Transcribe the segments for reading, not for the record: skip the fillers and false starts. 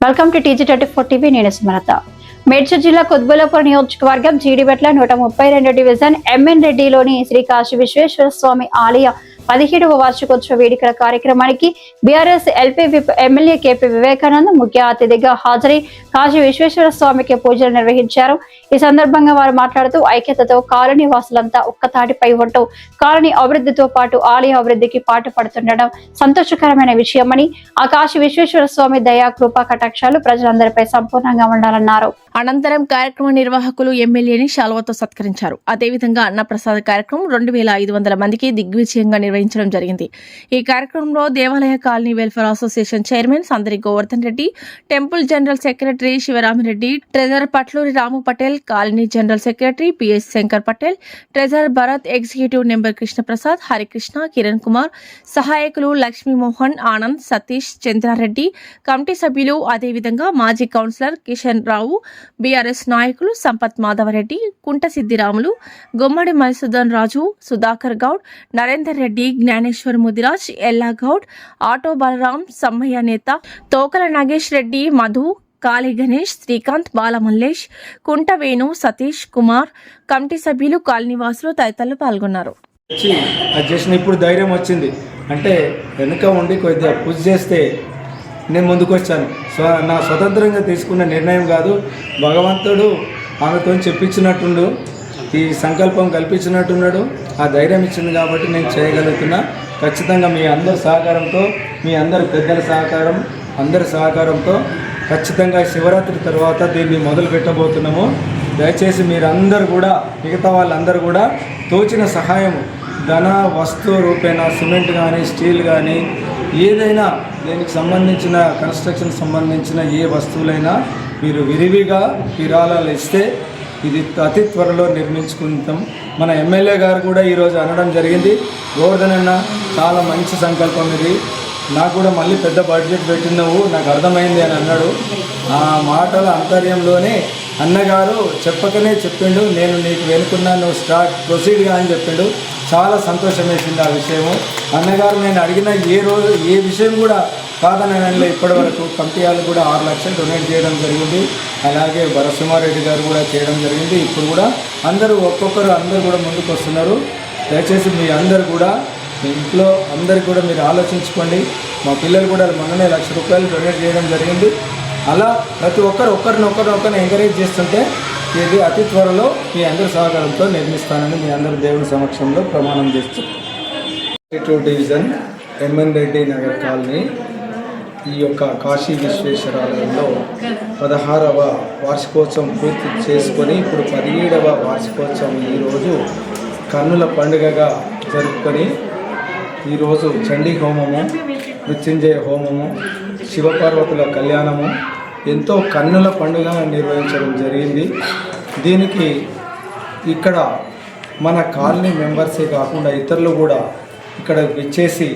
Welcome to TG24 TV. నేను సుమలత. మేడ్చల్ జిల్లా కొత్బుల్లాపూర్ నియోజకవర్గం జీడిమెట్ల 132 డివిజన్ ఎంఎన్ రెడ్డిలోని శ్రీ కాశీ విశ్వేశ్వర స్వామి ఆలయ 17వ వార్షికోత్సవ వేడుకల కార్యక్రమానికి BRS LP whip MLA KP Vivekanand ముఖ్య అతిథిగా హాజరై కాశీ విశ్వేశ్వర స్వామికి పూజలు నిర్వహించారు. ఈ సందర్భంగా వారు మాట్లాడుతూ ఐక్యతతో కాలనీ వాసులంతా ఒక్కతాటిపై ఉంటూ కాలనీ అభివృద్ధితో పాటు ఆలయ అభివృద్ధికి పాటుపడుతుండడం సంతోషకరమైన విషయమని, ఆ కాశీ విశ్వేశ్వర స్వామి దయా కృపా కటాక్షాలు ప్రజలందరిపై సంపూర్ణంగా ఉండాలన్నారు. అనంతరం కార్యక్రమ నిర్వాహకులు ఎమ్మెల్యేని శాలువాతో సత్కరించారు. అదేవిధంగా అన్నప్రసాద కార్యక్రమం 2500 మందికి దిగ్విజయంగా నిర్వహించడం జరిగింది. ఈ కార్యక్రమంలో దేవాలయ colony welfare association chairman Sandari Govardhan Reddy, temple general secretary Sivaramireddy, treasurer Patluri Ramu Patel, colony general secretary P S Shankar Patel, treasurer Bharat, executive member Krishnaprasad, Harikrishna, Kiran Kumar, సహాయకులు లక్ష్మీమోహన్, ఆనంద్, సతీష్, చంద్రారెడ్డి, కమిటీ సభ్యులు, అదేవిధంగా మాజీ కౌన్సిలర్ కిషన్ రావు, బీఆర్ఎస్ నాయకులు సంపత్ మాధవరెడ్డి, కుంట సిద్దిరాములు, గుమ్మడి మధుసూదన్ రాజు, సుధాకర్ గౌడ్, నరేందర్ రెడ్డి, జ్ఞానేశ్వర్ ముదిరాజ్, ఎల్లా గౌడ్, ఆటో బలరాం, సమ్మయ్య నేత, తోకల నాగేష్ రెడ్డి, మధు, కాళీ గణేష్, శ్రీకాంత్, బాలమల్లేష్, కుంట వేణు, సతీష్ కుమార్, కమిటీ సభ్యులు, కాలనీవాసులు తదితరులు పాల్గొన్నారు. ఇప్పుడు ధైర్యం వచ్చింది అంటే వెనుక ఉండి కొద్దిగా పూజ చేస్తే నేను ముందుకు వచ్చాను. నా స్వతంత్రంగా తీసుకున్న నిర్ణయం కాదు, భగవంతుడు ఆమెతో చెప్పించినట్టుండు, ఈ సంకల్పం కల్పించినట్టున్నాడు, ఆ ధైర్యం ఇచ్చింది కాబట్టి నేను చేయగలుగుతున్నా. ఖచ్చితంగా మీ అందరి సహకారంతో, మీ అందరి పెద్దల సహకారం, అందరి సహకారంతో ఖచ్చితంగా శివరాత్రి తర్వాత దీన్ని మొదలు పెట్టబోతున్నాము. దయచేసి మీరందరూ కూడా, మిగతా వాళ్ళందరూ కూడా తోచిన సహాయము ధన వస్తు రూపేణ, సిమెంట్ కానీ స్టీల్ కానీ ఏదైనా దీనికి సంబంధించిన కన్స్ట్రక్షన్ సంబంధించిన ఏ వస్తువులైనా మీరు విరివిగా విరాళాలు ఇస్తే ఇది అతి త్వరలో నిర్మించుకుంటాం. మన ఎమ్మెల్యే గారు కూడా ఈరోజు అనడం జరిగింది, గోవర్ధన్ అన్న చాలా మంచి సంకల్పం ఇది, నాకు కూడా మళ్ళీ పెద్ద బడ్జెట్ పెట్టినవు నాకు అర్థమైంది అని అన్నాడు. ఆ మాటల అంతర్యంలోనే అన్నగారు చెప్పకనే చెప్పిండు, నేను నీకు వెనుకున్నా, నువ్వు ప్రొసీడ్గా అని చెప్పిండు. చాలా సంతోషం వేసింది ఆ విషయము. అన్నగారు నేను అడిగిన ఏ విషయం కూడా కాదని అనలే. ఇప్పటి వరకు కమిటీ వాళ్ళు కూడా 6 లక్షలు డొనేట్ చేయడం జరిగింది. అలాగే భరసింహారెడ్డి గారు కూడా చేయడం జరిగింది. ఇప్పుడు కూడా అందరూ అందరూ కూడా ముందుకు వస్తున్నారు. దయచేసి మీ అందరు కూడా, మీ ఇంట్లో అందరు కూడా మీరు ఆలోచించుకోండి. మా పిల్లలు కూడా మొన్ననే 1 లక్ష రూపాయలు డొనేట్ చేయడం జరిగింది. అలా ప్రతి ఒక్కరు ఒకరిని ఎంకరేజ్ చేస్తుంటే ఇది అతి త్వరలో మీ అందరి సహకారంతో నిర్మిస్తానని మీ అందరి దేవుని సమక్షంలో ప్రమాణం చేస్తూ 22 డివిజన్ ఎంఎన్ రెడ్డి నగర్ కాలనీ ఈ యొక్క కాశీ విశ్వేశ్వర ఆలయంలో 16వ వార్షికోత్సవం పూర్తి చేసుకొని ఇప్పుడు 17వ వార్షికోత్సవం ఈరోజు కన్నుల పండుగగా జరుపుకొని ఈరోజు చండీ హోమము, మృత్యుంజయ హోమము, శివపార్వతుల కళ్యాణము ఎంతో కన్నుల పండుగ నిర్వహించడం జరిగింది. దీనికి ఇక్కడ మన కాలనీ మెంబర్సే కాకుండా ఇతరులు కూడా ఇక్కడ విచ్చేసి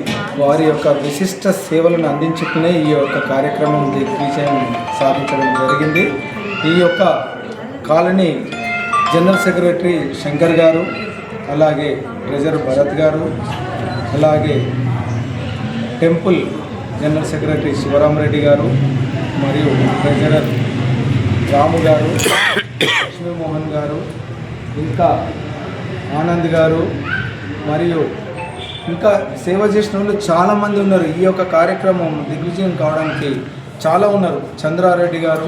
వారి యొక్క విశిష్ట సేవలను అందించుకునే ఈ యొక్క కార్యక్రమం దిగ్విజయం సాధించడం జరిగింది. ఈ యొక్క కాలనీ జనరల్ సెక్రటరీ శంకర్ గారు, అలాగే ట్రెజరర్ భరత్ గారు, అలాగే టెంపుల్ జనరల్ సెక్రటరీ శివరామిరెడ్డి గారు, మరియు ట్రెజరర్ రాము గారు, లక్ష్మీమోహన్ గారు, ఇంకా ఆనంద్ గారు, మరియు ఇంకా సేవ చేసిన వాళ్ళు చాలామంది ఉన్నారు. ఈ యొక్క కార్యక్రమం దిగ్విజయం కావడానికి చాలా ఉన్నారు. చంద్రారెడ్డి గారు,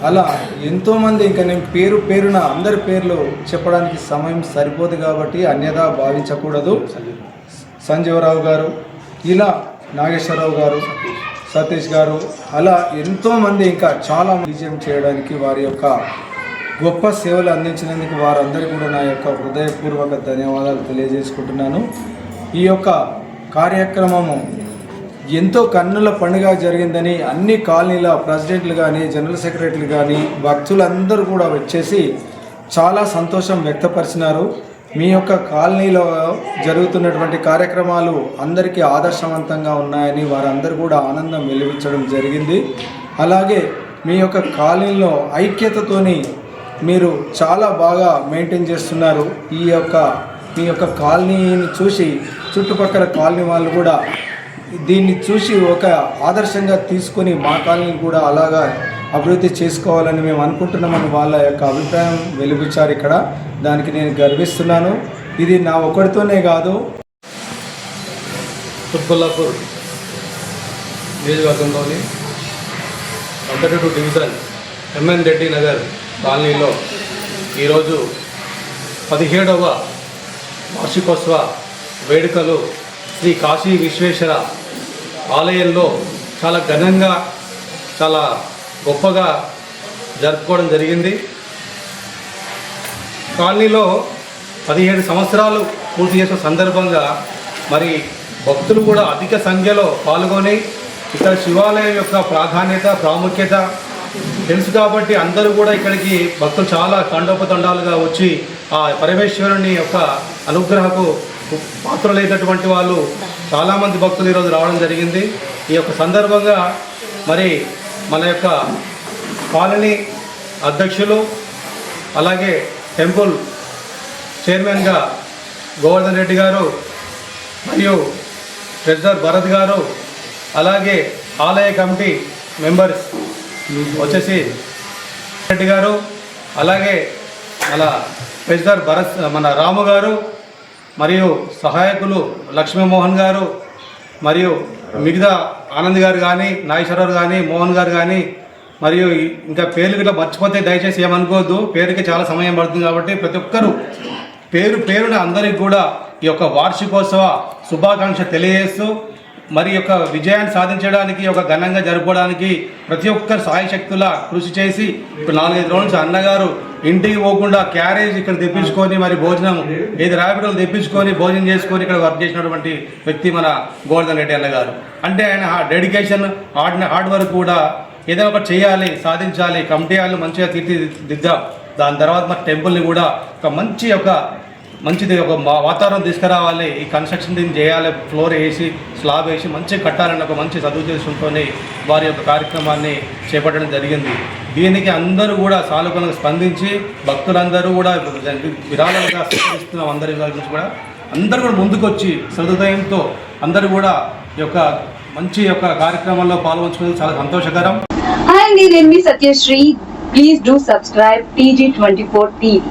అలా ఎంతోమంది. ఇంకా నేను పేరున అందరి పేర్లు చెప్పడానికి సమయం సరిపోదు కాబట్టి అన్యదా భావించకూడదు. సంజీవరావు గారు, ఇలా నాగేశ్వరరావు గారు, సతీష్ గారు, అలా ఎంతోమంది ఇంకా చాలా విజయం చేయడానికి వారి యొక్క గొప్ప సేవలు అందించినందుకు వారందరికీ కూడా నా యొక్క హృదయపూర్వక ధన్యవాదాలు తెలియజేసుకుంటున్నాను. ఈ యొక్క కార్యక్రమము ఎంతో కన్నుల పండుగ జరిగిందని అన్ని కాలనీల ప్రెసిడెంట్లు కానీ, జనరల్ సెక్రటరీలు కానీ, భక్తులందరూ కూడా వచ్చేసి చాలా సంతోషం వ్యక్తపరిచినారు. మీ యొక్క కాలనీలో జరుగుతున్నటువంటి కార్యక్రమాలు అందరికీ ఆదర్శవంతంగా ఉన్నాయని వారందరూ కూడా ఆనందం వెలువరించడం జరిగింది. అలాగే మీ యొక్క కాలనీలో ఐక్యతతోని మీరు చాలా బాగా మెయింటైన్ చేస్తున్నారు. మీ యొక్క కాలనీని చూసి చుట్టుపక్కల కాలనీ వాళ్ళు కూడా దీన్ని చూసి ఒక ఆదర్శంగా తీసుకొని మా కాలనీ కూడా అలాగా అభివృద్ధి చేసుకోవాలని మేము అనుకుంటున్నామని వాళ్ళ యొక్క అభిప్రాయం వెలిబుచ్చారు ఇక్కడ. దానికి నేను గర్విస్తున్నాను. ఇది నా ఒక్కడితోనే కాదు, కుత్బుల్లాపూర్ నియోజకవర్గంలోని 102 డివిజన్ ఎంఎన్ రెడ్డి నగర్ కాలనీలో ఈరోజు 17వ వార్షికోత్సవ వేడుకలు శ్రీ కాశీ విశ్వేశ్వర ఆలయంలో చాలా ఘనంగా చాలా గొప్పగా జరుపుకోవడం జరిగింది. కాలనీలో 17 సంవత్సరాలు పూర్తి చేసిన సందర్భంగా మరి భక్తులు కూడా అధిక సంఖ్యలో పాల్గొని ఇక్కడ శివాలయం యొక్క ప్రాముఖ్యత తెలుసు కాబట్టి అందరూ కూడా ఇక్కడికి భక్తులు చాలా తండోపతండాలుగా వచ్చి ఆ పరమేశ్వరుని యొక్క అనుగ్రహకు పాత్రలైనటువంటి వాళ్ళు చాలామంది భక్తులు ఈరోజు రావడం జరిగింది. ఈ యొక్క సందర్భంగా మరి మన యొక్క కాలనీ అధ్యక్షులు అలాగే టెంపుల్ చైర్మన్గా గోవర్ధన్ రెడ్డి గారు మరియు ట్రెజరర్ భరత్ గారు అలాగే ఆలయ కమిటీ మెంబర్స్ వచ్చేసి రెడ్డి గారు అలాగే మన ట్రెజరర్ భరత్ మన రాము గారు మరియు సహాయకులు లక్ష్మీమోహన్ గారు మరియు మిగతా ఆనంద్ గారు కానీ నాగేశ్వరరావు కానీ మోహన్ గారు కానీ మరియు ఇంకా పేర్లు ఇట్లా మర్చిపోతే దయచేసి ఏమనుకోవద్దు, పేరుకి చాలా సమయం పడుతుంది కాబట్టి ప్రతి ఒక్కరూ పేరున అందరికి కూడా ఈ యొక్క వార్షికోత్సవ శుభాకాంక్ష తెలియజేస్తూ మరి యొక్క విజయాన్ని సాధించడానికి ఒక ఘనంగా జరుపుకోవడానికి ప్రతి ఒక్కరు సాయశక్తుల కృషి చేసి ఇప్పుడు 4-5 రోజుల నుంచి అన్నగారు ఇంటికి పోకుండా క్యారేజ్ ఇక్కడ తెప్పించుకొని మరి భోజనం ఏది ర్యాపిడోలు తెప్పించుకొని భోజనం చేసుకొని ఇక్కడ వర్క్ చేసినటువంటి వ్యక్తి మన గోవర్ధన్ రెడ్డి అన్నగారు. అంటే ఆయన డెడికేషన్ హార్డ్ వర్క్ కూడా ఏదైనా ఒకటి చేయాలి, సాధించాలి, కమిటీ వాళ్ళు మంచిగా తీర్చిదిద్దాం, దాని తర్వాత మన టెంపుల్ని కూడా ఒక మంచిది ఒక వాతావరణం తీసుకురావాలి, ఈ కన్స్ట్రక్షన్ దీన్ని చేయాలి, ఫ్లోర్ వేసి స్లాబ్ వేసి మంచిగా కట్టాలని ఒక మంచి సదుద్దేశంతో వారి యొక్క కార్యక్రమాన్ని చేపట్టడం జరిగింది. దీనికి అందరూ కూడా సానుకూలంగా స్పందించి భక్తులందరూ కూడా విరాళంగా స్వీకరిస్తున్నాం. అందరి గురించి కూడా అందరూ కూడా ముందుకొచ్చి సదుదయంతో అందరూ కూడా ఈ యొక్క మంచి యొక్క కార్యక్రమంలో పాల్గొంచుకునేది చాలా సంతోషకరం. Hi, నేను మీ Satyasri. Please do subscribe TG24 TV.